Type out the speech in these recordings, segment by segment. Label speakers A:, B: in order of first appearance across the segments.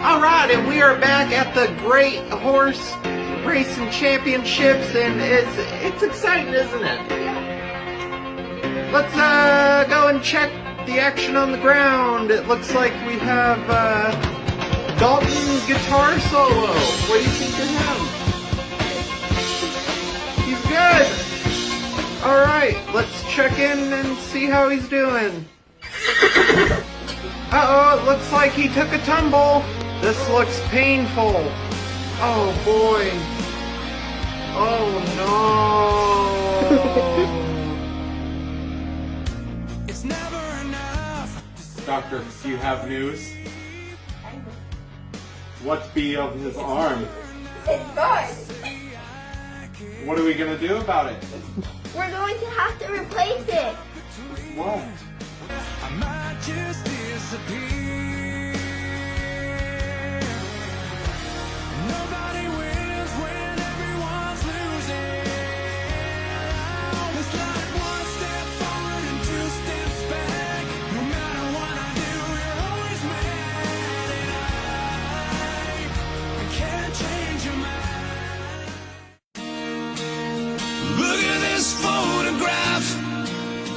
A: Alright, and we are back at the Great Horse Racing Championships, and it's exciting, isn't it? Let's go and check the action on the ground. It looks like we have Dalton guitar solo. What do you think of him? He's good. Alright, let's check in and see how he's doing. Uh-oh, it looks like he took a tumble. This looks painful. Oh boy. Oh no.
B: It's never enough.
C: Doctor, do you have news? What be of his arm?
D: It's gone.
C: What are we gonna do about it?
D: We're going to have to replace it.
C: What?
B: I might just disappear. Nobody wins when everyone's losing. It's like one step forward and two steps back. No matter what I do, you're always mad. And I can't change your mind. Look at this photograph.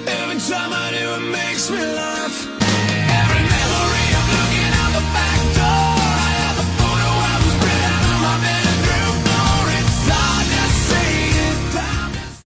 B: Every time I do, it makes me laugh.